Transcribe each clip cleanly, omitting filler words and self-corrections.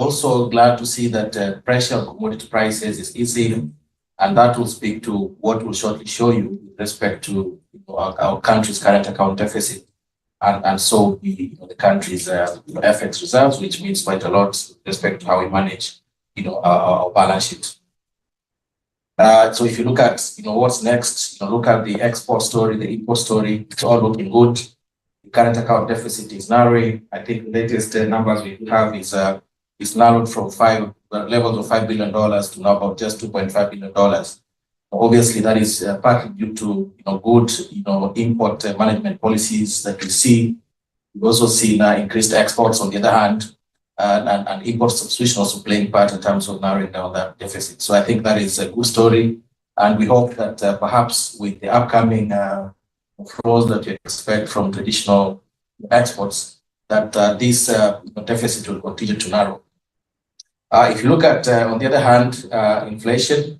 also glad to see that pressure on commodity prices is easing, and that will speak to what we'll shortly show you with respect to our country's current account deficit, and so the country's FX reserves, which means quite a lot with respect to how we manage our balance sheet. So if you look at what's next, look at the export story, the import story, it's all looking good. The current account deficit is narrowing. I think the latest numbers we have is narrowed from levels of $5 billion to now about just $2.5 billion. Obviously, that is partly due to good import management policies that we see. We've also seen increased exports on the other hand, and import substitution also playing part in terms of narrowing down that deficit. So I think that is a good story, and we hope that perhaps with the upcoming flows that we expect from traditional exports, that this deficit will continue to narrow. If you look at, on the other hand, inflation,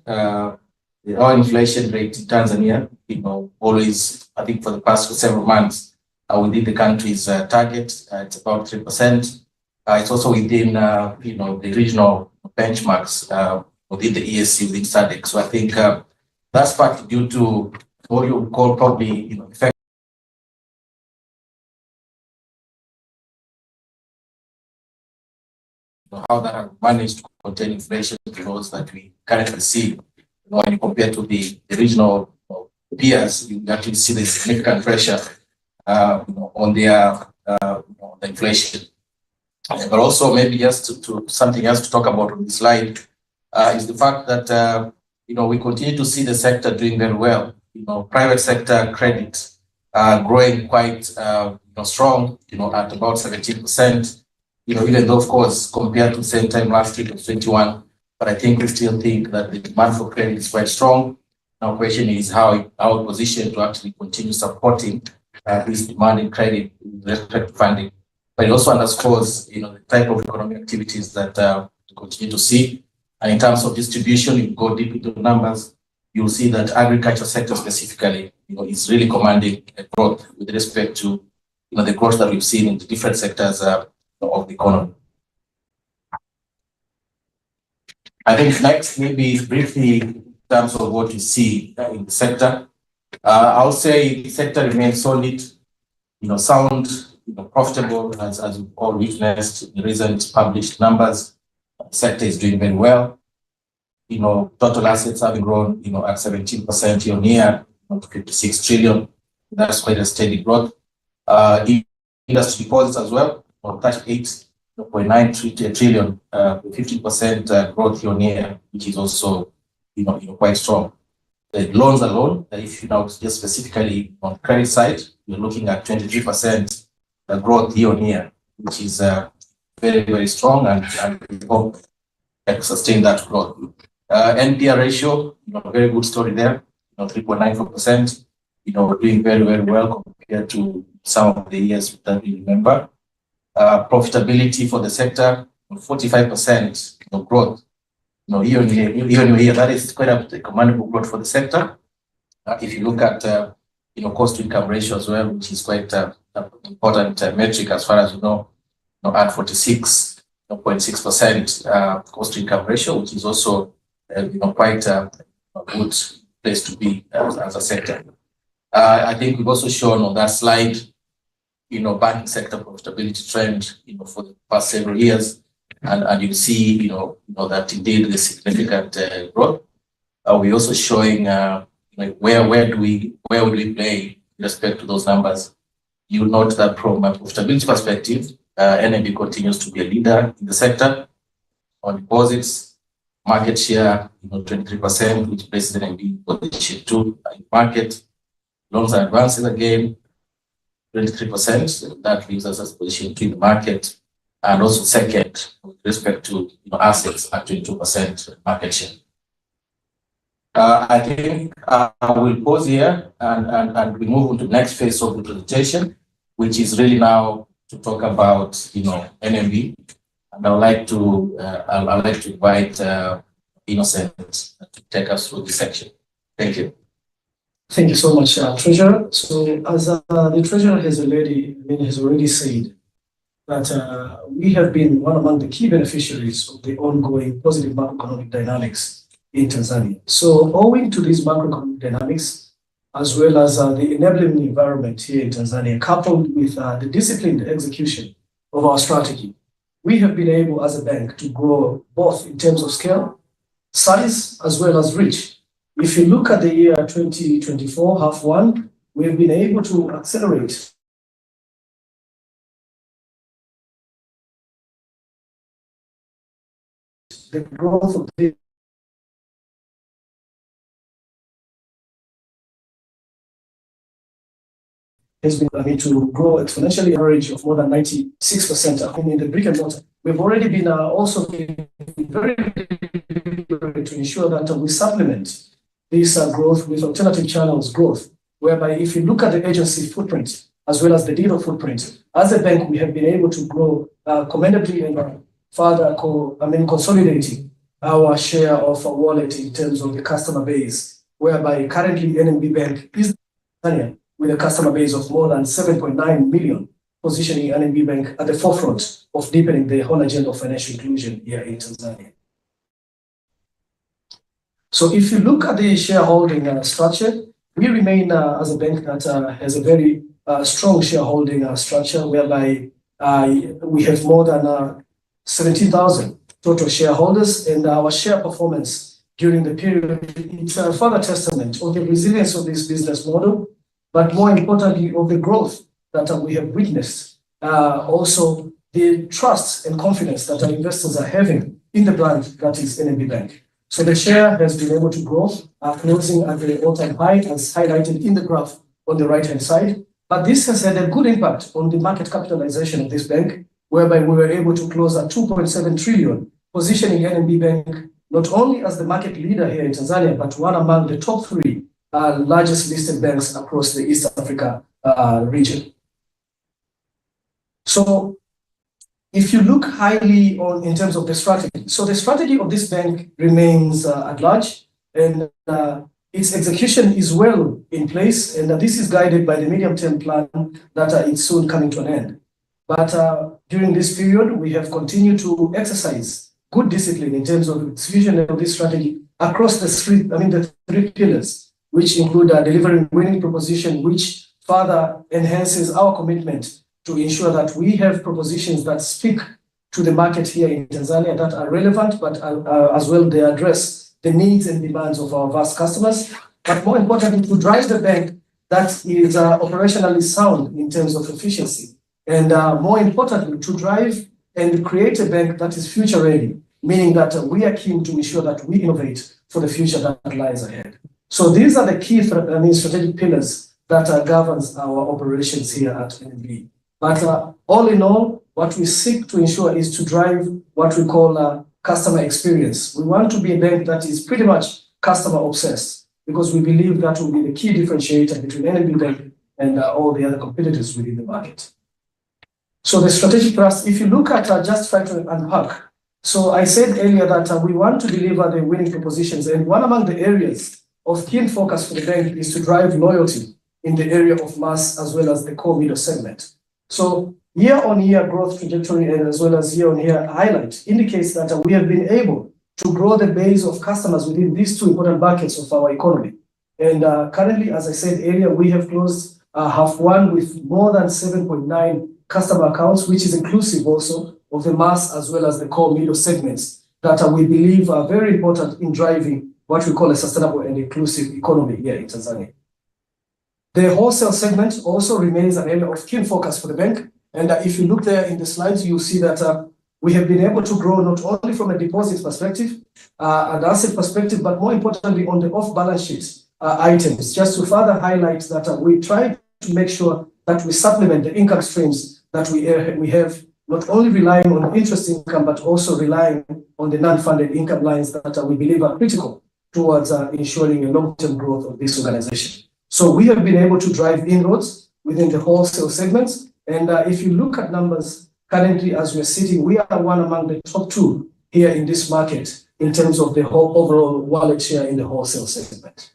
the oil inflation rate in Tanzania, always, I think for the past several months, within the country's target, it's about 3%. It's also within, the regional benchmarks within the ESC, within SADC. So I think that's partly due to what you would call probably, effect how that have managed to contain inflation flows that we currently see. When you compare to the regional peers, you actually see the significant pressure, on their the inflation. But also maybe just to something else to talk about on this slide is the fact that we continue to see the sector doing very well. Private sector credit growing quite strong, at about 17%. Even though of course compared to the same time last year it was 21, but I think we still think that the demand for credit is quite strong. Our question is how our position to actually continue supporting this demand in credit with respect to funding. But it also underscores, the type of economic activities that we continue to see. And in terms of distribution, if you go deep into the numbers, you'll see that agriculture sector specifically, is really commanding growth with respect to, the growth that we've seen in the different sectors of the economy. I think next, maybe briefly, in terms of what you see in the sector, I'll say the sector remains solid, sound, profitable, as we've all witnessed in the recent published numbers. The sector is doing very well. Total assets have grown, at 17% year on year, to 56 trillion. That's quite a steady growth. Industry deposits as well, 38.9 trillion, 15% growth year on year, which is also, quite strong. The loans alone, if you now just specifically on credit side, you're looking at 23% growth year on year, which is very, very strong, and we hope to sustain that growth. NPL ratio, very good story there, 3.94%, doing very, very well compared to some of the years that we remember. Profitability for the sector, 45% growth, year on year, that is quite a commendable growth for the sector. If you look at, cost to income ratio as well, which is quite an important metric as far as at 46.6% cost to income ratio, which is also quite a good place to be as a sector. I think we've also shown on that slide, banking sector profitability trend, for the past several years, and you see, that indeed there's significant growth. We're also showing where would we play with respect to those numbers. You note that from a profitability perspective, NMB continues to be a leader in the sector. On deposits, market share, 23%, which places NMB position 2 in market. Loans and advances again, 23%. That leaves us as position 2 in the market, and also second with respect to assets at 22% market share. I think I will pause here and we move on to the next phase of the presentation, which is really now to talk about NMB. And I'd like to invite Innocent to take us through this section. Thank you. Thank you so much, Treasurer. So as the Treasurer has already said, that we have been one among the key beneficiaries of the ongoing positive macroeconomic dynamics in Tanzania. So owing to these macroeconomic dynamics, as well as the enabling environment here in Tanzania, coupled with the disciplined execution of our strategy, we have been able as a bank to grow both in terms of scale, size, as well as reach. If you look at the year 2024, half one, we have been able to accelerate the growth of the has been to grow exponentially, average of more than 96% in the brick and mortar. We've already been also very to ensure that we supplement this growth with alternative channels growth, whereby if you look at the agency footprint as well as the dealer footprint, as a bank, we have been able to grow commendably and further consolidating our share of our wallet in terms of the customer base, whereby currently NMB Bank is with a customer base of more than 7.9 million, positioning NMB Bank at the forefront of deepening the whole agenda of financial inclusion here in Tanzania. So if you look at the shareholding structure, we remain as a bank that has a very strong shareholding structure, whereby we have more than 17,000 total shareholders, and our share performance during the period, it's a further testament of the resilience of this business model, but more importantly, of the growth that we have witnessed. Also, the trust and confidence that our investors are having in the brand that is NMB Bank. So the share has been able to grow, closing at the all-time high, as highlighted in the graph on the right-hand side. But this has had a good impact on the market capitalization of this bank, whereby we were able to close at 2.7 trillion, positioning NMB Bank not only as the market leader here in Tanzania, but one among the top three largest listed banks across the East Africa region. So if you look highly on in terms of the strategy, so the strategy of this bank remains at large, and its execution is well in place, and this is guided by the medium-term plan that is soon coming to an end. But during this period, we have continued to exercise good discipline in terms of execution of this strategy across the three pillars, which include delivering winning proposition, which further enhances our commitment to ensure that we have propositions that speak to the market here in Tanzania that are relevant, but as well they address the needs and demands of our vast customers. But more importantly, to drive the bank that is operationally sound in terms of efficiency. And more importantly, to drive and create a bank that is future ready, meaning that we are keen to ensure that we innovate for the future that lies ahead. So these are the key strategic pillars that governs our operations here at NMB. But all in all, what we seek to ensure is to drive what we call customer experience. We want to be a bank that is pretty much customer obsessed, because we believe that will be the key differentiator between NMB Bank and all the other competitors within the market. So the strategic thrust, if you look at just try to unpack. So I said earlier that we want to deliver the winning propositions, and one among the areas of keen focus for the bank is to drive loyalty in the area of mass as well as the core middle segment. So year-on-year growth trajectory and as well as year-on-year highlight indicates that we have been able to grow the base of customers within these two important buckets of our economy. And currently, as I said earlier, we have closed half one with more than 7.9 customer accounts, which is inclusive also of the mass as well as the core middle segments that we believe are very important in driving what we call a sustainable and inclusive economy here in Tanzania. The wholesale segment also remains an area of keen focus for the bank. And if you look there in the slides, you'll see that we have been able to grow not only from a deposit perspective, an asset perspective, but more importantly on the off-balance sheet items, just to further highlight that we try to make sure that we supplement the income streams that we have, not only relying on interest income, but also relying on the non-funded income lines that we believe are critical towards ensuring a long-term growth of this organization. So we have been able to drive inroads within the wholesale segments. And if you look at numbers currently as we're sitting, we are one among the top two here in this market in terms of the whole overall wallet share in the wholesale segment.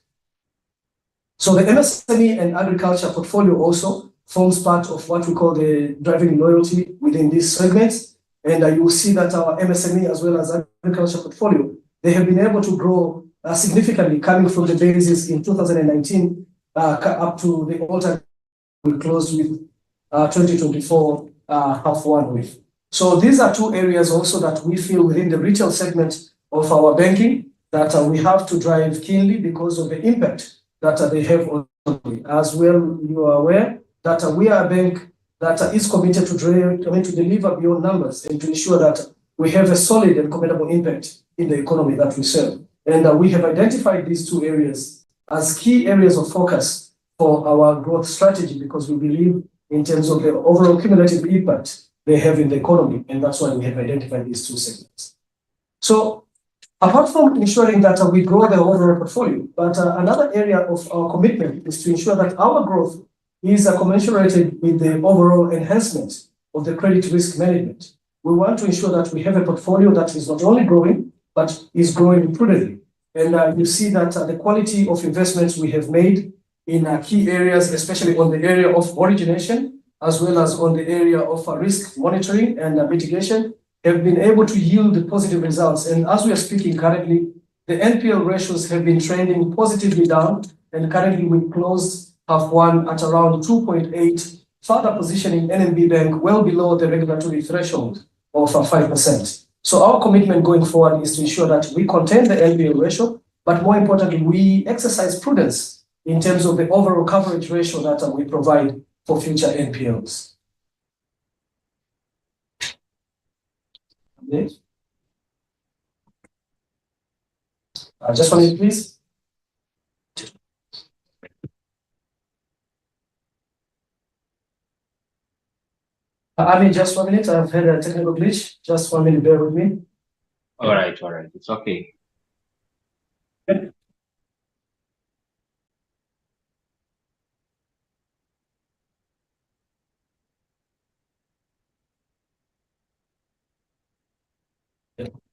So the MSME and agriculture portfolio also forms part of what we call the driving loyalty within these segments. And you will see that our MSME as well as agriculture portfolio, they have been able to grow significantly, coming from the basis in 2019 up to the all-time we closed with 2024 half one with. So these are two areas also that we feel within the retail segment of our banking that we have to drive keenly because of the impact that they have on. As well, you are aware that we are a bank that is committed to deliver beyond numbers and to ensure that we have a solid and commendable impact in the economy that we serve. And we have identified these two areas as key areas of focus for our growth strategy because we believe in terms of the overall cumulative impact they have in the economy, and that's why we have identified these two segments. So apart from ensuring that we grow the overall portfolio, but another area of our commitment is to ensure that our growth is commensurated with the overall enhancement of the credit risk management. We want to ensure that we have a portfolio that is not only growing, but is growing prudently. And you see that the quality of investments we have made in key areas, especially on the area of origination, as well as on the area of risk monitoring and mitigation, have been able to yield positive results. And as we are speaking currently, the NPL ratios have been trending positively down, and currently we closed half one at around 2.8, further positioning NMB Bank well below the regulatory threshold of 5%. So our commitment going forward is to ensure that we contain the NPL ratio, but more importantly, we exercise prudence in terms of the overall coverage ratio that we provide for future NPLs. Okay. Just 1 minute, please. Just 1 minute. I've had a technical glitch. Just 1 minute, bear with me. All right, it's okay. Okay.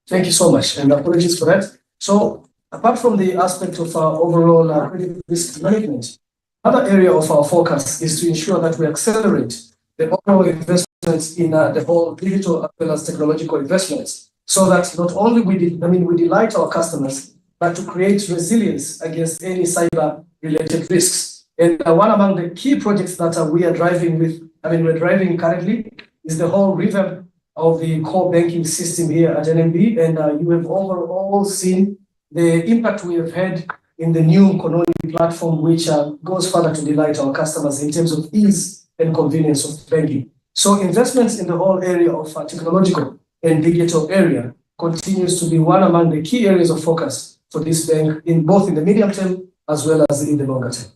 Thank you so much, and apologies for that. So, apart from the aspect of our overall credit risk management, another area of our focus is to ensure that we accelerate the overall investments in the whole digital as well as technological investments, so that not only we delight our customers, but to create resilience against any cyber-related risks. And one among the key projects that we are driving we're driving currently is the whole revamp of the core banking system here at NMB, and you have overall seen the impact we have had in the new Kononi platform, which goes further to delight our customers in terms of ease and convenience of banking. So investments in the whole area of technological and digital area continues to be one among the key areas of focus for this bank in both in the medium term as well as in the longer term.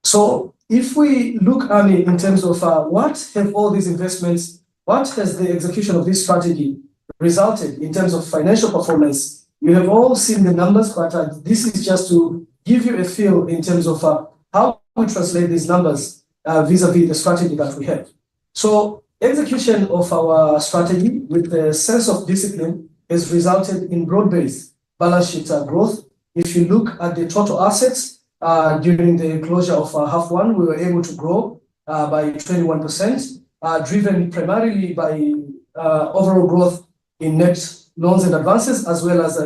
So if we look in terms of what have all these investments, what has the execution of this strategy resulted in terms of financial performance, you have all seen the numbers, but this is just to give you a feel in terms of how we translate these numbers vis-a-vis the strategy that we have. So execution of our strategy with a sense of discipline has resulted in broad-based balance sheet growth. If you look at the total assets, during the closure of half one, we were able to grow by 21%, driven primarily by overall growth in net loans and advances, as well as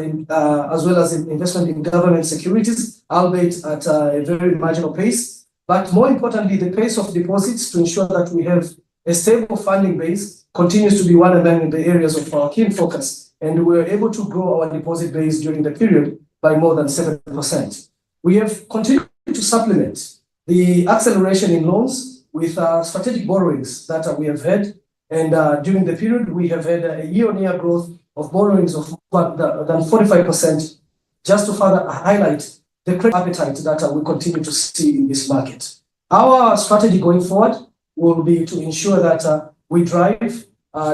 in investment in government securities, albeit at a very marginal pace. But more importantly, the pace of deposits to ensure that we have a stable funding base continues to be one among the areas of our keen focus, and we were able to grow our deposit base during the period by more than 7%. We have continued to supplement the acceleration in loans with strategic borrowings that we have had. And during the period, we have had a year-on-year growth of borrowings of more than 45%, just to further highlight the credit appetite that we continue to see in this market. Our strategy going forward will be to ensure that we drive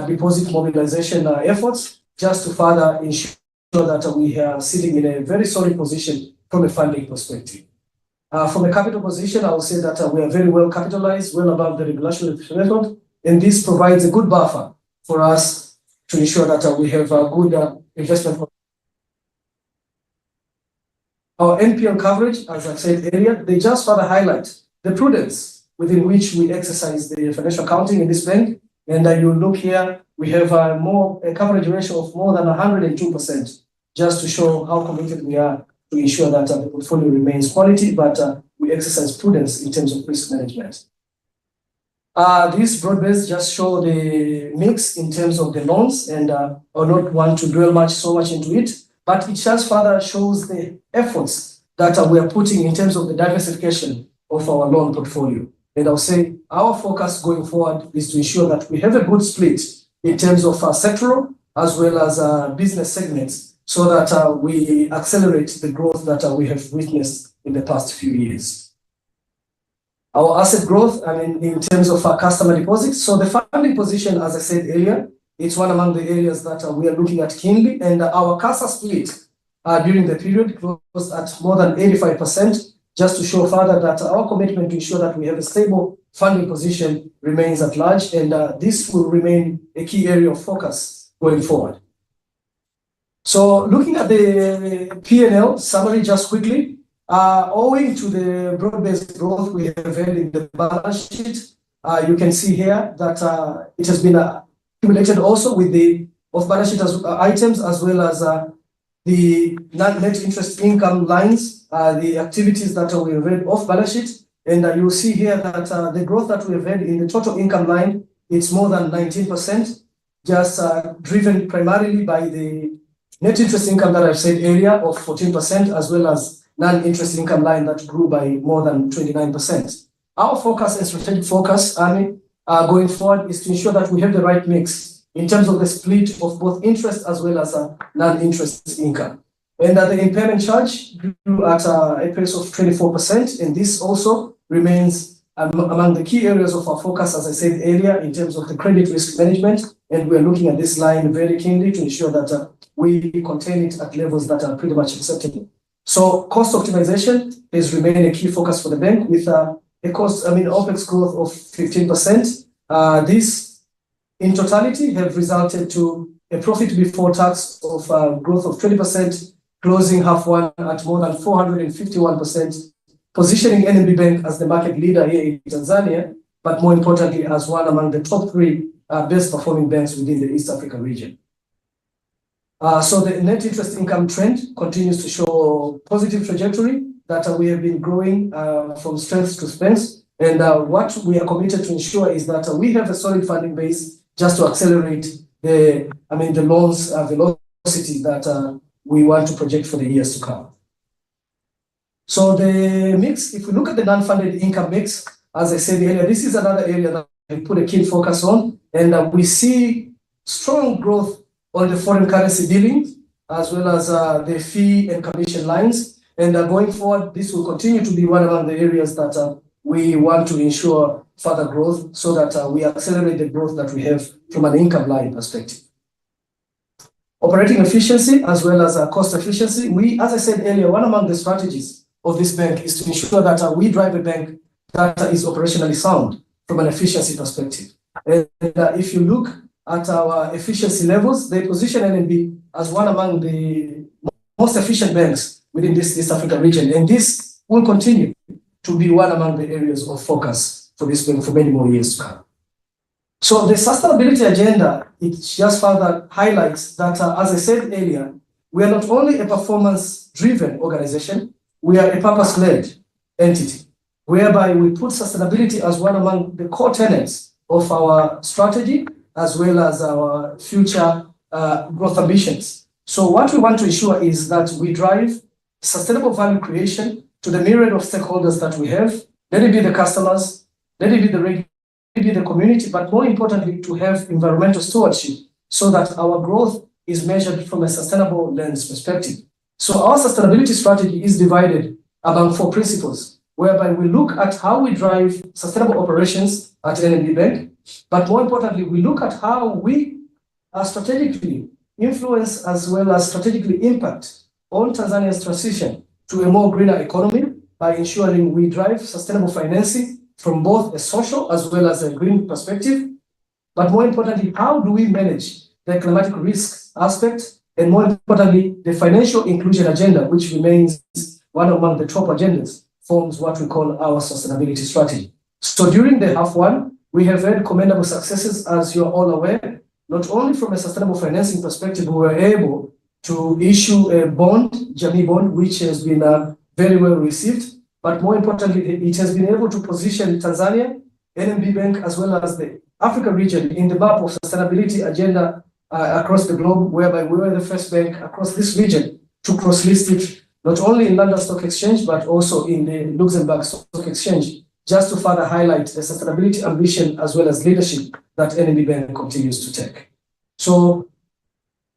deposit mobilization efforts, just to further ensure that we are sitting in a very solid position from a funding perspective. From a capital position, I will say that we are very well capitalized, well above the regulatory threshold, and this provides a good buffer for us to ensure that we have a good investment. Our NPL coverage, as I said earlier, they just further highlight the prudence within which we exercise the financial accounting in this bank. And you look here, we have a coverage ratio of more than 102%, just to show how committed we are to ensure that the portfolio remains quality, but we exercise prudence in terms of risk management. These broad-based just show the mix in terms of the loans, and I don't want to dwell so much into it, but it just further shows the efforts that we are putting in terms of the diversification of our loan portfolio. And I'll say our focus going forward is to ensure that we have a good split in terms of sectoral as well as business segments, so that we accelerate the growth that we have witnessed in the past few years. Our asset growth, in terms of our customer deposits. So the funding position, as I said earlier, it's one among the areas that we are looking at keenly, and our CASA split during the period closed at more than 85%, just to show further that our commitment to ensure that we have a stable funding position remains at large, and this will remain a key area of focus going forward. So looking at the P&L summary just quickly, owing to the broad-based growth we have had in the balance sheet, you can see here that it has been accumulated also with the off-balance sheet items, as well as the net interest income lines, the activities that we have had off-balance sheet. And you will see here that the growth that we have had in the total income line, it's more than 19%, just driven primarily by the net interest income that I've said earlier of 14%, as well as non-interest income line that grew by more than 29%. Our focus and strategic focus, going forward, is to ensure that we have the right mix in terms of the split of both interest as well as non-interest income. And the impairment charge grew at a pace of 24%, and this also remains among the key areas of our focus, as I said earlier, in terms of the credit risk management. And we are looking at this line very keenly to ensure that we contain it at levels that are pretty much acceptable. So cost optimization has remained a key focus for the bank, with OPEX growth of 15%. This in totality have resulted to a profit before tax of growth of 20%, closing half one at more than 451%, positioning NMB Bank as the market leader here in Tanzania, but more importantly, as one among the top 3 best performing banks within the East Africa region. So the net interest income trend continues to show positive trajectory, that we have been growing from strength to strength. And what we are committed to ensure is that we have a solid funding base just to accelerate the loans velocity that we want to project for the years to come. So the mix, if we look at the non-funded income mix, as I said earlier, this is another area that we put a keen focus on, and we see strong growth on the foreign currency dealing, as well as the fee and commission lines. And going forward, this will continue to be one among the areas that we want to ensure further growth, so that we accelerate the growth that we have from an income line perspective. Operating efficiency as well as cost efficiency. As I said earlier, one among the strategies of this bank is to ensure that we drive a bank that is operationally sound from an efficiency perspective. And if you look at our efficiency levels, they position NMB as one among the most efficient banks within this East Africa region. And this will continue to be one among the areas of focus for this bank for many more years to come. So the sustainability agenda, it just further highlights that, as I said earlier, we are not only a performance-driven organization, we are a purpose-led entity, whereby we put sustainability as one among the core tenets of our strategy, as well as our future growth ambitions. So what we want to ensure is that we drive sustainable value creation to the myriad of stakeholders that we have. Let it be the customers, let it be the community, but more importantly, to have environmental stewardship, so that our growth is measured from a sustainable lens perspective. So our sustainability strategy is divided among 4 principles, whereby we look at how we drive sustainable operations at NMB Bank, but more importantly, we look at how we strategically influence as well as strategically impact on Tanzania's transition to a more greener economy by ensuring we drive sustainable financing from both a social as well as a green perspective. But more importantly, how do we manage the climatic risk aspect, and more importantly, the financial inclusion agenda, which remains one among the top agendas forms what we call our sustainability strategy. So during the half one, we have had commendable successes, as you're all aware. Not only from a sustainable financing perspective, we were able to issue a bond, Jamii bond, which has been very well received. But more importantly, it has been able to position Tanzania, NMB Bank, as well as the Africa region in the map of sustainability agenda across the globe, whereby we were the first bank across this region to cross-list it, not only in London Stock Exchange, but also in the Luxembourg Stock Exchange, just to further highlight the sustainability ambition as well as leadership that NMB Bank continues to take. So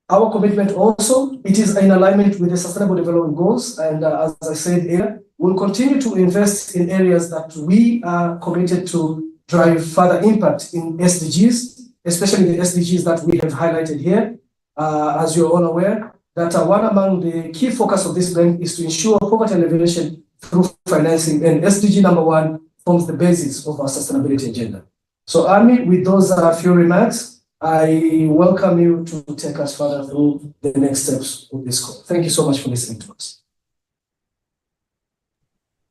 our commitment also, it is in alignment with the Sustainable Development Goals. And as I said earlier, we'll continue to invest in areas that we are committed to drive further impact in SDGs, especially the SDGs that we have highlighted here. As you're all aware, that one among the key focus of this bank is to ensure poverty alleviation through financing, and SDG number 1 forms the basis of our sustainability agenda. So Ami, with those few remarks, I welcome you to take us further through the next steps of this call. Thank you so much for listening to us.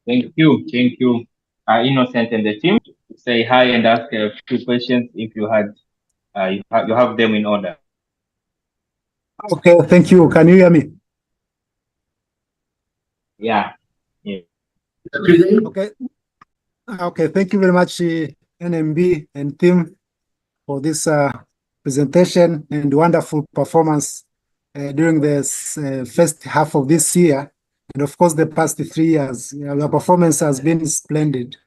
Thank you, Innocent and the team. Say hi and ask a few questions if you had, you have them in order. Okay, thank you. Can you hear me? Yeah. Okay. Okay, thank you very much, NMB and team, for this presentation and wonderful performance during this first half of this year. And of course, the past 3 years, the performance has been splendid.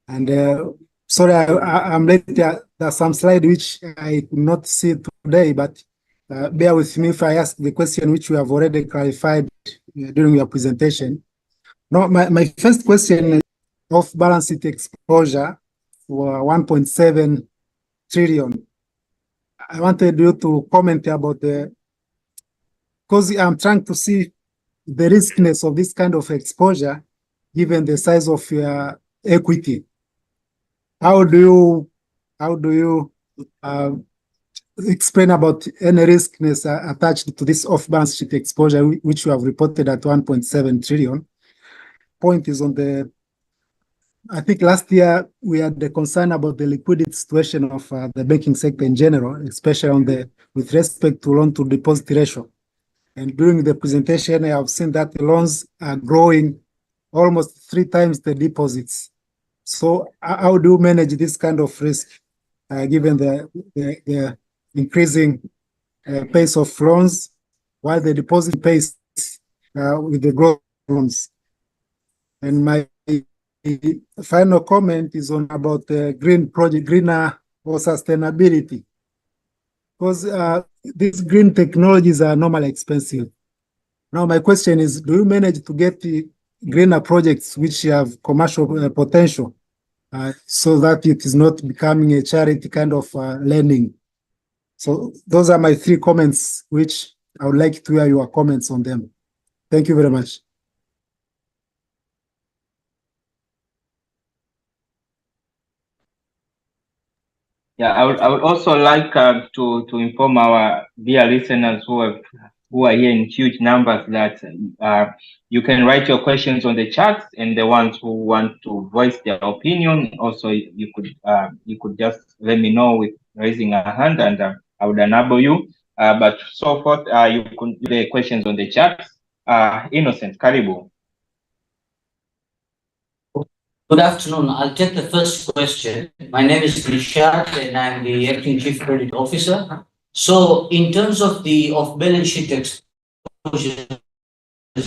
And sorry, I'm late. There's some slide which I could not see today, but bear with me if I ask the question which we have already clarified during your presentation. Now, my first question is of balance sheet exposure for 1.7 trillion. I wanted you to comment about because I'm trying to see the riskiness of this kind of exposure given the size of your equity. How do you explain about any riskiness attached to this off-balance sheet exposure, which you have reported at 1.7 trillion? Point is on I think last year we had the concern about the liquidity situation of the banking sector in general, especially with respect to loan to deposit ratio. And during the presentation, I have seen that the loans are growing almost 3 times the deposits. So how do you manage this kind of risk, given the increasing pace of loans, while the deposit pace with the growth loans? And my final comment is on about the greener or sustainability, because these green technologies are normally expensive. Now, my question is, do you manage to get the greener projects which have commercial potential, so that it is not becoming a charity kind of lending? So those are my 3 comments, which I would like to hear your comments on them. Thank you very much. Yeah, I would also like to inform our dear listeners who are here in huge numbers that you can write your questions on the chat, and the ones who want to voice their opinion, also you could just let me know with raising a hand, and I would enable you. But so forth, you can do the questions on the chat. Innocent, Karibu. Good afternoon. I'll take the first question. My name is Richard, and I'm the Acting Chief Credit Officer. So in terms of the off-balance sheet exposures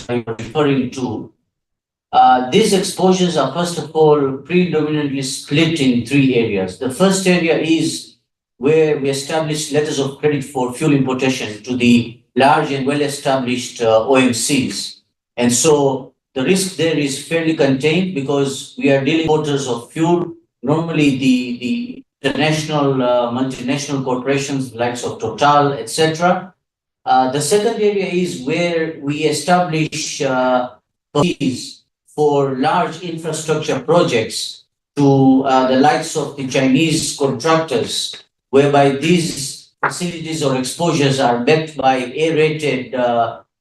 I'm referring to, these exposures are, first of all, predominantly split in 3 areas. The first area is where we establish letters of credit for fuel importation to the large and well-established OMCs. And so the risk there is fairly contained because we are dealing with importers of fuel, normally the international multinational corporations likes of Total, etc. The second area is where we establish fees for large infrastructure projects to the likes of the Chinese contractors, whereby these facilities or exposures are backed by A-rated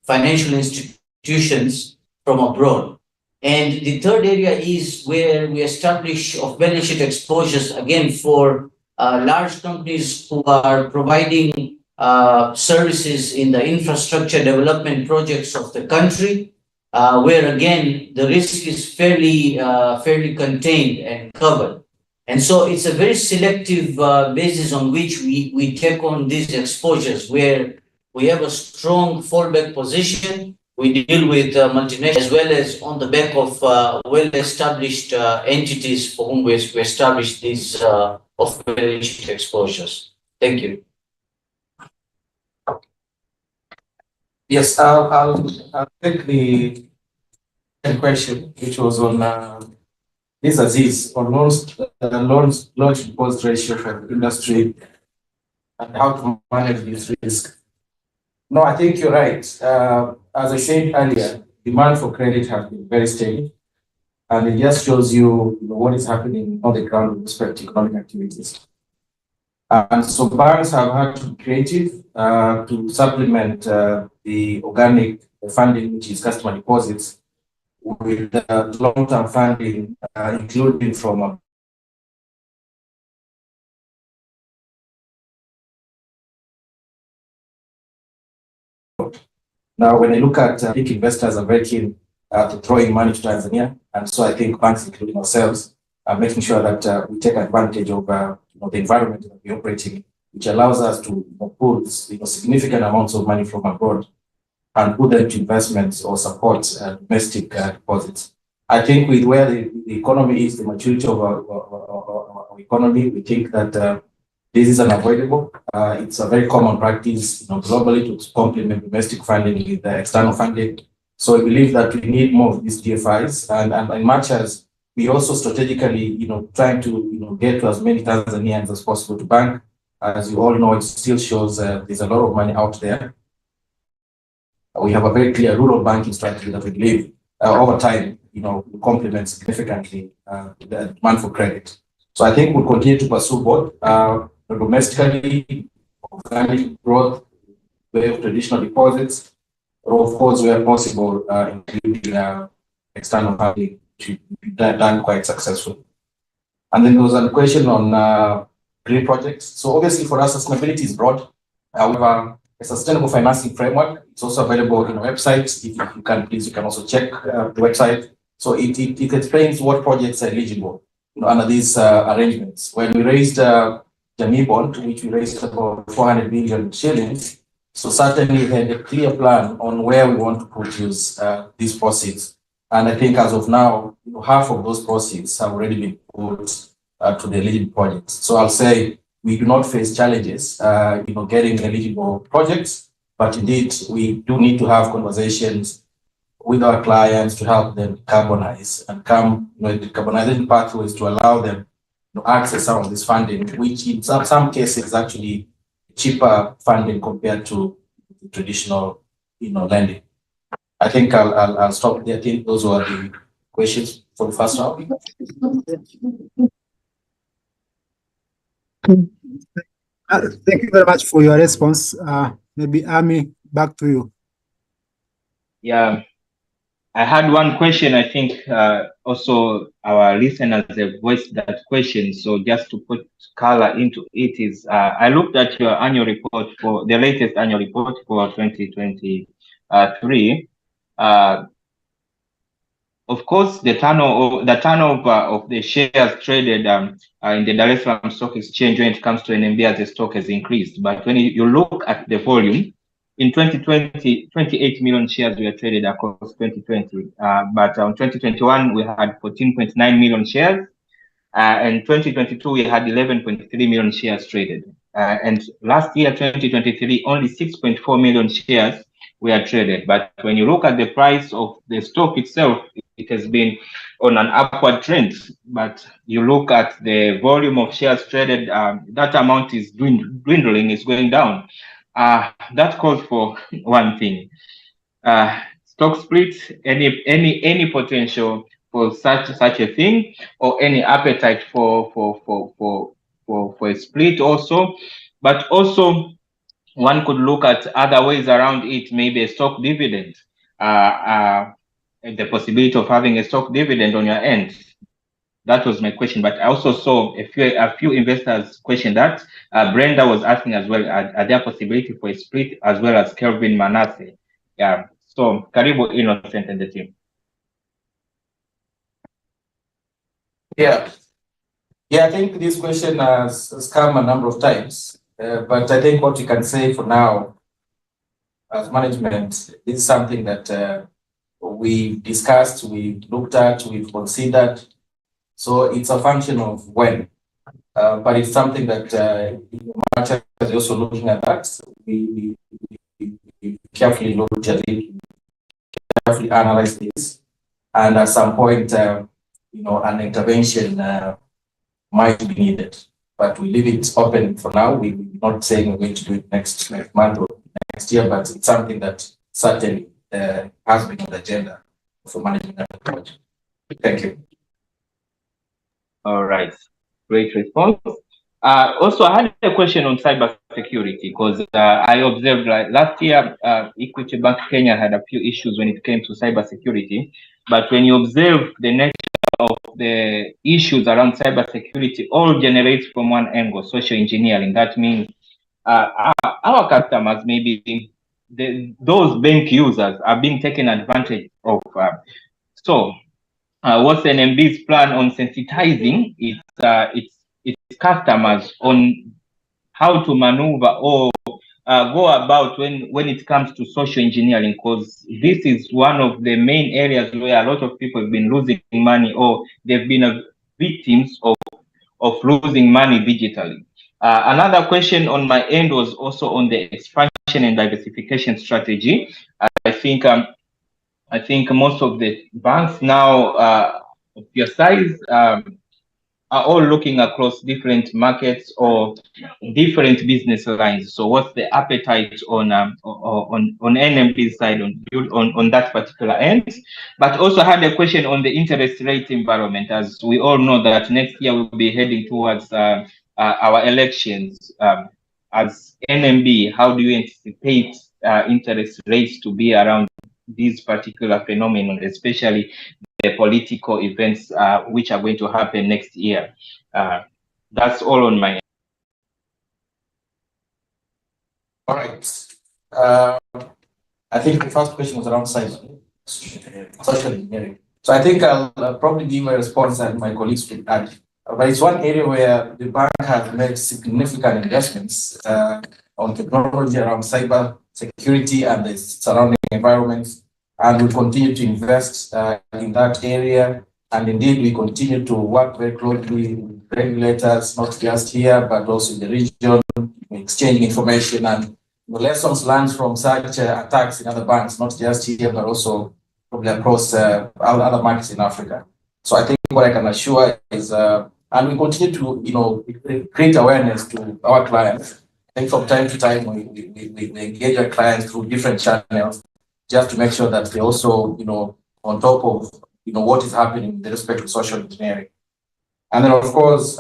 financial institutions from abroad. And the third area is where we establish off-balance sheet exposures, again, for large companies who are providing services in the infrastructure development projects of the country, where again, the risk is fairly contained and covered. And so it's a very selective basis on which we take on these exposures, where we have a strong fallback position. We deal with multinationals, as well as on the back of well-established entities for whom we establish these off-balance sheet exposures. Thank you. Yes, I'll take the question, which was on this Aziz, on loans deposit ratio for the industry and how to manage this risk. No, I think you're right. As I said earlier, demand for credit has been very steady, and it just shows you, what is happening on the ground with respect to economic activities. And so banks have had to be creative to supplement the organic funding, which is customer deposits, with long-term funding, including from now, when I look at big investors are very keen to throwing money to Tanzania, and so I think banks, including ourselves, are making sure that we take advantage of the environment that we're operating in, which allows us to pull significant amounts of money from abroad and put them to investments or support domestic deposits. I think with where the economy is, the maturity of our economy, we think that this is unavoidable. It's a very common practice globally to complement domestic funding with external funding. So we believe that we need more of these DFIs, and much as we also strategically, trying to get to as many Tanzanians as possible to bank. As you all know, it still shows there's a lot of money out there. We have a very clear rural banking strategy that we believe over time, will complement significantly the demand for credit. So I think we'll continue to pursue both domestically, organic growth, way of traditional deposits, or of course, where possible, including external funding, which we've done quite successfully. And then there was a question on green projects. So obviously for us, sustainability is broad. However, a sustainable financing framework, it's also available in our website. If you can, please, you can also check the website. So it explains what projects are eligible under these arrangements. When we raised Jamii Bond, which we raised about 400 billion shillings, so certainly we had a clear plan on where we want to produce these proceeds. And I think as of now, half of those proceeds have already been put to the eligible projects. So I'll say we do not face challenges, getting eligible projects, but indeed we do need to have conversations with our clients to help them decarbonize and come with decarbonization pathways to allow them to access some of this funding, which in some cases is actually cheaper funding compared to traditional, lending. I think I'll stop there. I think those were the questions for the first round. Thank you very much for your response. Maybe Ami, back to you. Yeah, I had one question. I think also our listeners have voiced that question. So just to put color into it is, I looked at your annual report for the latest annual report for 2023. Of course, the turnover of the shares traded in the Dar es Salaam Stock Exchange when it comes to NMB as a stock has increased. But when you look at the volume, in 2020, 28 million shares were traded across 2020. But in 2021, we had 14.9 million shares. And 2022, we had 11.3 million shares traded. And last year, 2023, only 6.4 million shares were traded. But when you look at the price of the stock itself, it has been on an upward trend. But you look at the volume of shares traded, that amount is dwindling, is going down. That calls for one thing: stock split. Any potential for such a thing, or any appetite for a split also. But also, one could look at other ways around it, maybe a stock dividend. the possibility of having a stock dividend on your end? That was my question, but I also saw a few investors question that. Brenda was asking as well, are there possibility for a split, as well as Kelvin Manasseh? Yeah, so Karibu Innocent and the team. Yeah, I think this question has come a number of times, but I think what we can say for now as management is something that we discussed, we looked at, we've considered. So it's a function of when, but it's something that much as also looking at that, we carefully looked at it, carefully analyze this, and at some point, an intervention might be needed. But we leave it open for now. We're not saying we're going to do it next month or next year, but it's something that certainly has been on the agenda for managing that approach. Thank you. All right, great response. Also, I had a question on cyber security, because I observed last year, Equity Bank Kenya had a few issues when it came to cyber security. But when you observe the nature of the issues around cyber security, all generates from one angle: social engineering. That means our customers, maybe those bank users, are being taken advantage of. What's NMB's plan on sensitizing its customers on how to maneuver or go about when it comes to social engineering? Because this is one of the main areas where a lot of people have been losing money, or they've been victims of losing money digitally. Another question on my end was also on the expansion and diversification strategy. I think most of the banks now of your size are all looking across different markets or different business lines. So what's the appetite on NMB's side on that particular end? But also I had a question on the interest rate environment. As we all know that next year we'll be heading towards our elections. As NMB, how do you anticipate interest rates to be around these particular phenomenon, especially the political events which are going to happen next year? That's all on my end. All right. I think the first question was around cyber, social engineering. So I think I'll probably give a response and my colleagues will add. But it's one area where the bank has made significant investments on technology around cyber security and the surrounding environments, and we continue to invest in that area. And indeed, we continue to work very closely with regulators, not just here, but also in the region, exchanging information and lessons learned from such attacks in other banks, not just here, but also probably across other markets in Africa. So I think what I can assure is, and we continue to, create awareness to our clients. I think from time to time, we engage our clients through different channels, just to make sure that they also, on top of, what is happening with respect to social engineering. And then, of course,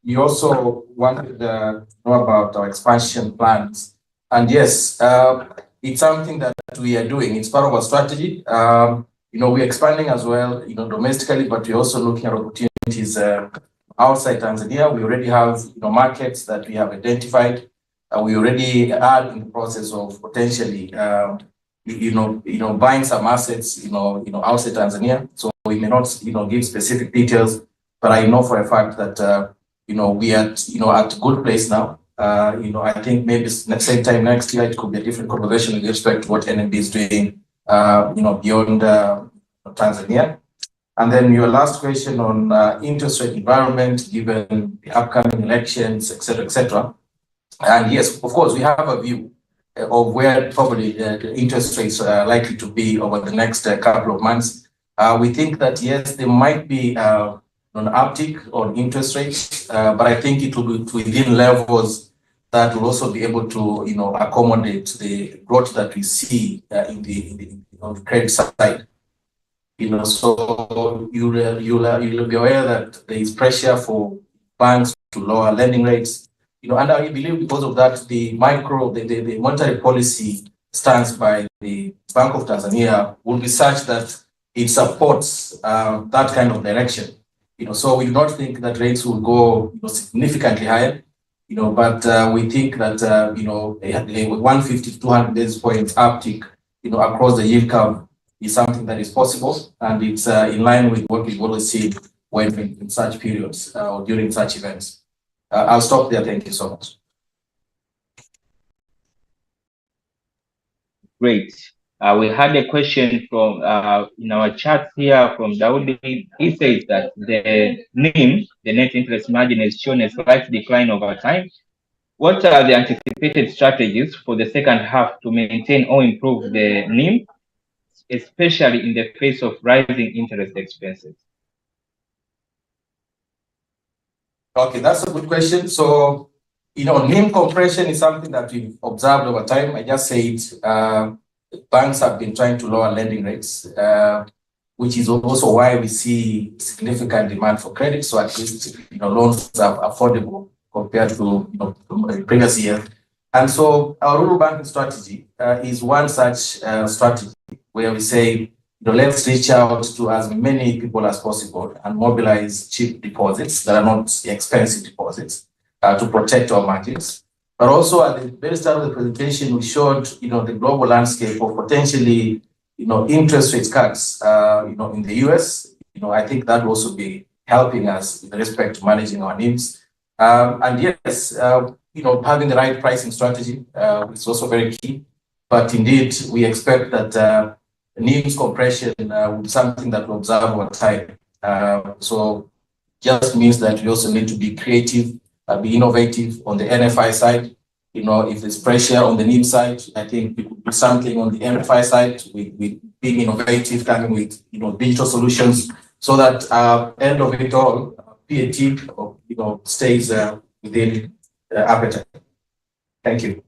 you also wanted to know about our expansion plans. And yes, it's something that we are doing. It's part of our strategy. We're expanding as well, domestically, but we're also looking at opportunities outside Tanzania. We already have, markets that we have identified. We already are in the process of potentially, buying some assets, outside Tanzania. So we may not, give specific details, but I know for a fact that, we are, at a good place now. I think maybe same time next year, it could be a different conversation with respect to what NMB is doing, beyond Tanzania. And then your last question on interest rate environment, given the upcoming elections, et cetera. And yes, of course, we have a view of where probably the interest rates are likely to be over the next couple of months. We think that, yes, there might be an uptick on interest rates, but I think it will be within levels that will also be able to, accommodate the growth that we see in the credit side. So you'll be aware that there is pressure for banks to lower lending rates. And I believe because of that, the monetary policy stance by the Bank of Tanzania will be such that it supports that kind of direction. So we do not think that rates will go significantly higher, but we think that a 150 to 200 basis points uptick, across the yield curve is something that is possible, and it's in line with what we've always seen when in such periods or during such events. I'll stop there. Thank you so much. Great. We had a question from in our chat here from Daudi. He says that the NIM, the net interest margin, has shown a slight decline over time. What are the anticipated strategies for the second half to maintain or improve the NIM, especially in the face of rising interest expenses? Okay, that's a good question. So, NIM compression is something that we've observed over time. I just said banks have been trying to lower lending rates, which is also why we see significant demand for credit. So at least loans are affordable compared to previous year. And so our rural banking strategy is one such strategy where we say, let's reach out to as many people as possible and mobilize cheap deposits that are not expensive deposits to protect our margins. But also at the very start of the presentation, we showed, the global landscape of potentially, interest rate cuts, in the US. I think that will also be helping us with respect to managing our needs. And yes, having the right pricing strategy is also very key. But indeed, we expect that NIM's compression will be something that we'll observe over time. So just means that we also need to be creative, be innovative on the NFI side. If there's pressure on the NIM side, I think we could do something on the NFI side with being innovative, coming with digital solutions, so that end of it all, PAT stays within appetite. Thank you.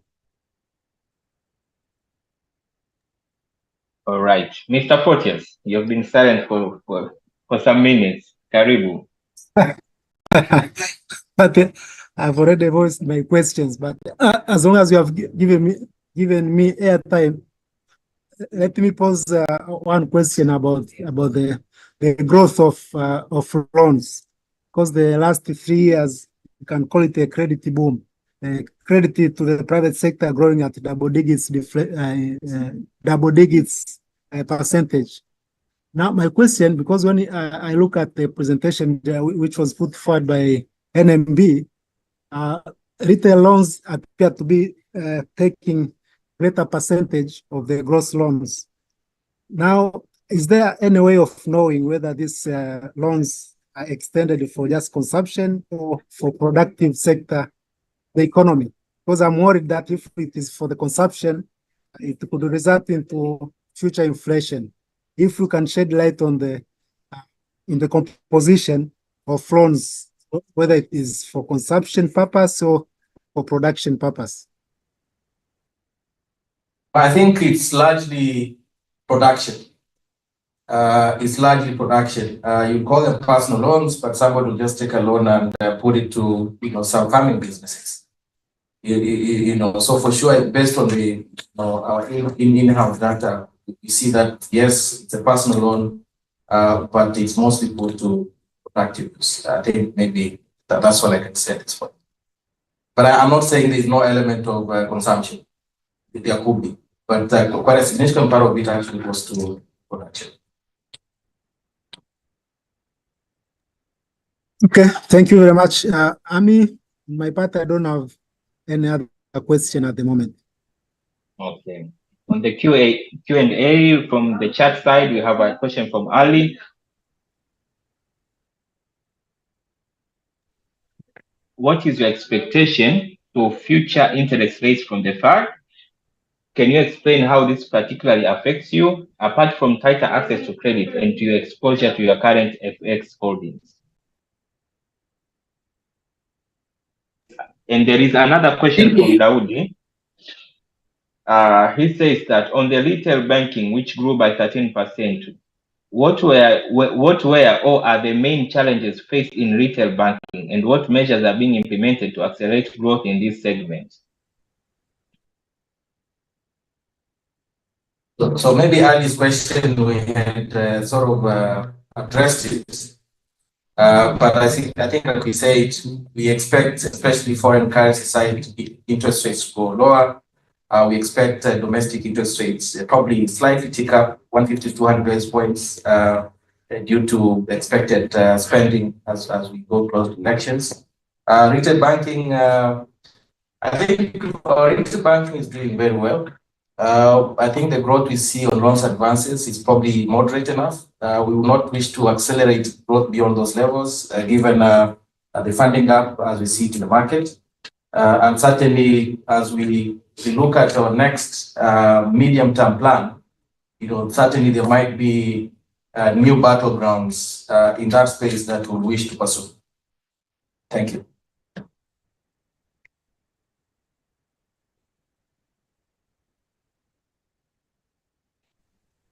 All right, Mr. Fortius, you've been silent for some minutes. Karibu. But I've already voiced my questions. But as long as you have given me airtime, let me pose one question about the growth of loans, because the last 3 years you can call it a credit boom. Credit to the private sector growing at double digits percentage. Now, my question, because when I look at the presentation which was put forward by NMB, retail loans appear to be taking greater percentage of the gross loans. Now, is there any way of knowing whether these loans are extended for just consumption or for productive sector, the economy? Because I'm worried that if it is for the consumption, it could result into future inflation. If you can shed light on in the composition of loans, whether it is for consumption purpose or for production purpose. I think it's largely production. It's largely production. You call them personal loans, but somebody will just take a loan and put it to some farming businesses. So for sure, based on the our in-house data, you see that yes, it's a personal loan, but it's mostly put to productive use. I think maybe that's what I can say at this point. But I'm not saying there's no element of consumption. There could be, but quite a significant part of it actually goes to production. Okay, thank you very much. Ami, my part, I don't have any other question at the moment. Okay. On the Q&A from the chat side, we have a question from Ali. What is your expectation for future interest rates from the FAR? Can you explain how this particularly affects you, apart from tighter access to credit and to your exposure to your current FX holdings? And there is another question from Daudi. He says that on the retail banking, which grew by 13%, what were or are the main challenges faced in retail banking, and what measures are being implemented to accelerate growth in this segment? So maybe Ali's question, we had sort of addressed it. But I think like we said, we expect, especially foreign currency side, interest rates to go lower. We expect domestic interest rates probably slightly tick up 150 to 200 basis points due to expected spending as we go close to elections. Retail banking, I think our retail banking is doing very well. I think the growth we see on loans advances is probably moderate enough. We will not wish to accelerate growth beyond those levels, given the funding gap as we see it in the market. And certainly, as we look at our next medium-term plan, certainly there might be new battlegrounds in that space that we'll wish to pursue. Thank you.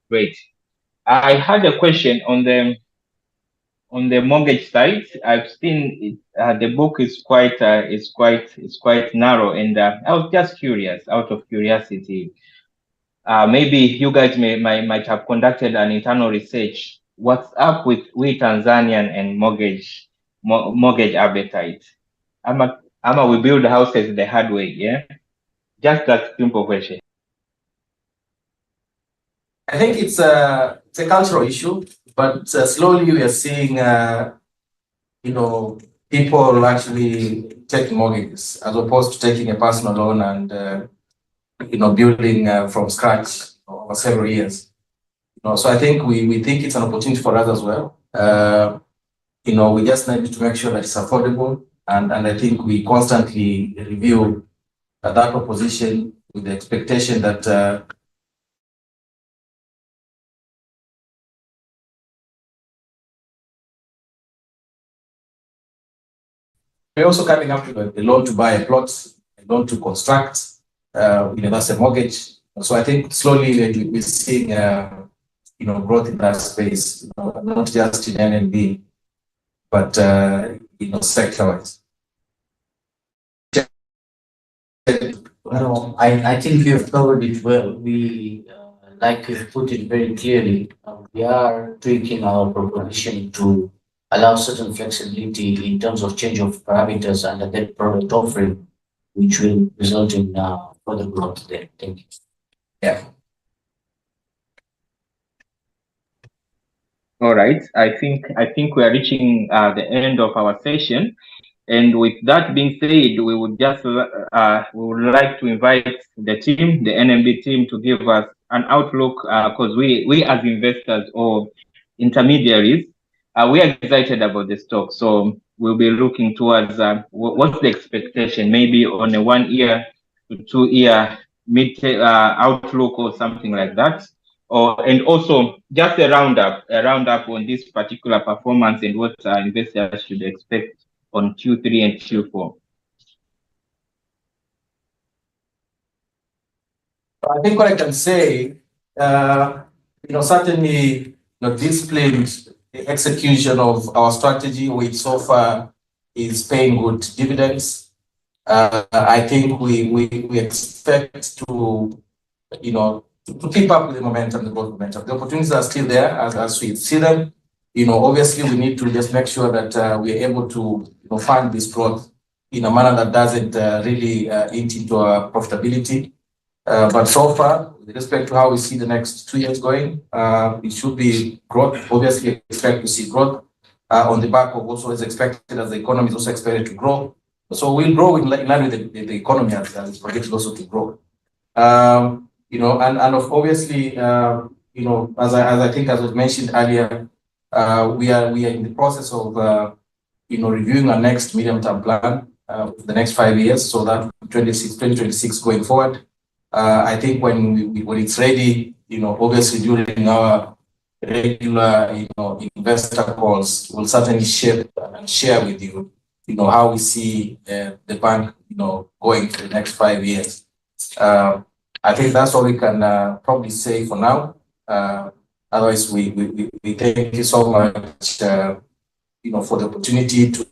Great. I had a question on the mortgage side. I've seen it, the book is quite narrow, and I was just curious, out of curiosity. Maybe you guys might have conducted an internal research. What's up with we Tanzanian and mortgage appetite? We build houses the hard way, yeah? Just that simple question. I think it's a cultural issue, but slowly we are seeing, people actually taking mortgages as opposed to taking a personal loan and, building from scratch over several years. So I think we think it's an opportunity for us as well. We just need to make sure that it's affordable, and I think we constantly review that proposition with the expectation that we're also coming up with a loan to buy a plot, a loan to construct, that's a mortgage. So I think slowly we're seeing, growth in that space, not just in NNB, but, sector-wise. No, I think you have covered it well. We, like you've put it very clearly, we are tweaking our proposition to allow certain flexibility in terms of change of parameters and the debt product offering, which will result in further growth there. Thank you. Yeah. All right. I think we are reaching the end of our session. And with that being said, we would like to invite the team, the NMB team, to give us an outlook, because we as investors or intermediaries, we are excited about the stock. So we'll be looking towards what's the expectation, maybe on a 1 year to 2 year outlook or something like that. And also just a roundup on this particular performance and what investors should expect on Q3 and Q4. I think what I can say, certainly, disciplined execution of our strategy, which so far is paying good dividends. I think we expect to keep up with the momentum, the growth momentum. The opportunities are still there as we see them. Obviously we need to just make sure that we are able to fund this growth in a manner that doesn't really eat into our profitability. But so far, with respect to how we see the next 2 years going, it should be growth. Obviously, expect to see growth on the back of also as expected as the economy is also expected to grow. So we'll grow in line with the economy as it's projected also to grow. And obviously, as I think as was mentioned earlier, we are in the process of reviewing our next medium-term plan for the next 5 years, so that 2026 going forward. I think when it's ready, obviously during our regular, investor calls, we'll certainly share with you, how we see the bank, going for the next 5 years. I think that's all we can probably say for now. Otherwise, we thank you so much, for the opportunity to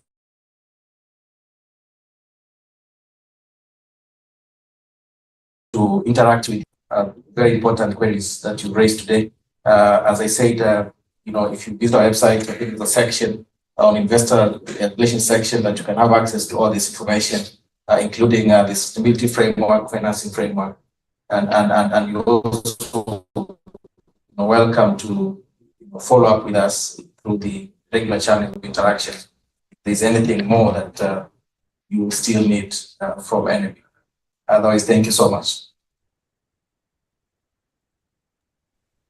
interact with you. very important queries that you raised today. As I said, if you visit our website, I think there's a section on investor relations section that you can have access to all this information, including the sustainability framework, financing framework, and you're also welcome to follow up with us through the regular channel of interaction. If there's anything more that you still need from NMB. Otherwise, thank you so much.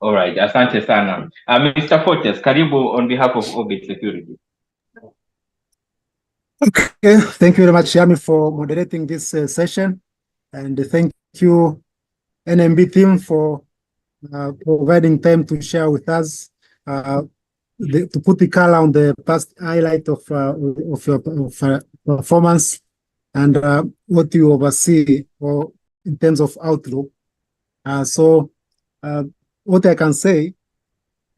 All right, asante sana. Mr. Fortes, karibu on behalf of Orbit Security. Okay, thank you very much, Yami, for moderating this session. And thank you, NMB team, for providing time to share with us, to put the color on the past highlight of your performance and what you oversee or in terms of outlook. What I can say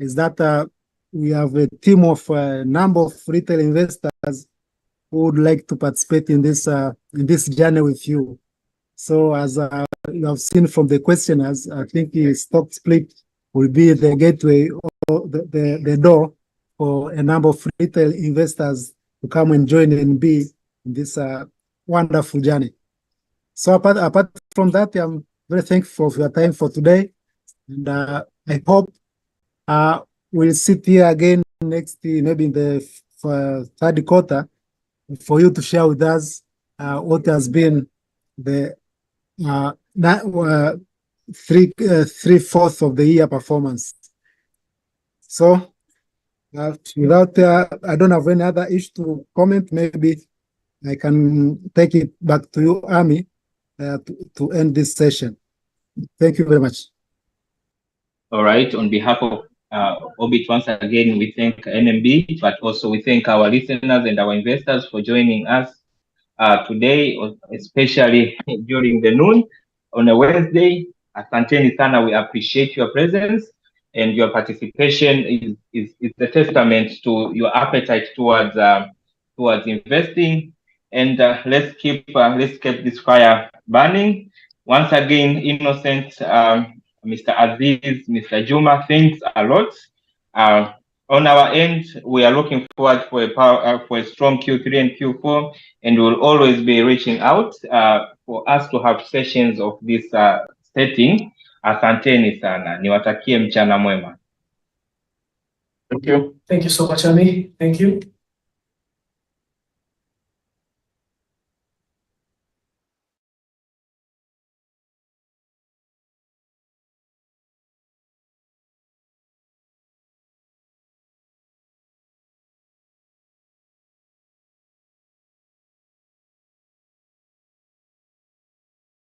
is that we have a team of a number of retail investors who would like to participate in this journey with you. So as you have seen from the questioners, I think the stock split will be the gateway or the door for a number of retail investors to come and join and be in this wonderful journey. So apart from that, I'm very thankful for your time for today. And I hope we'll sit here again maybe in the third quarter for you to share with us what has been the 3/4 of the year performance. So without, I don't have any other issue to comment. Maybe I can take it back to you, Ami, to end this session. Thank you very much. All right, on behalf of Orbit, once again, we thank NMB, but also we thank our listeners and our investors for joining us today, especially during the noon on a Wednesday. Asanteni sana, we appreciate your presence, and your participation is a testament to your appetite towards investing. And let's keep this fire burning. Once again, Innocent, Mr. Aziz, Mr. Juma, thanks a lot. On our end, we are looking forward for a strong Q3 and Q4, and we'll always be reaching out for us to have sessions of this setting. Asanteni sana, niwatakie mchana mwema. Thank you. Thank you so much, Ami. Thank you.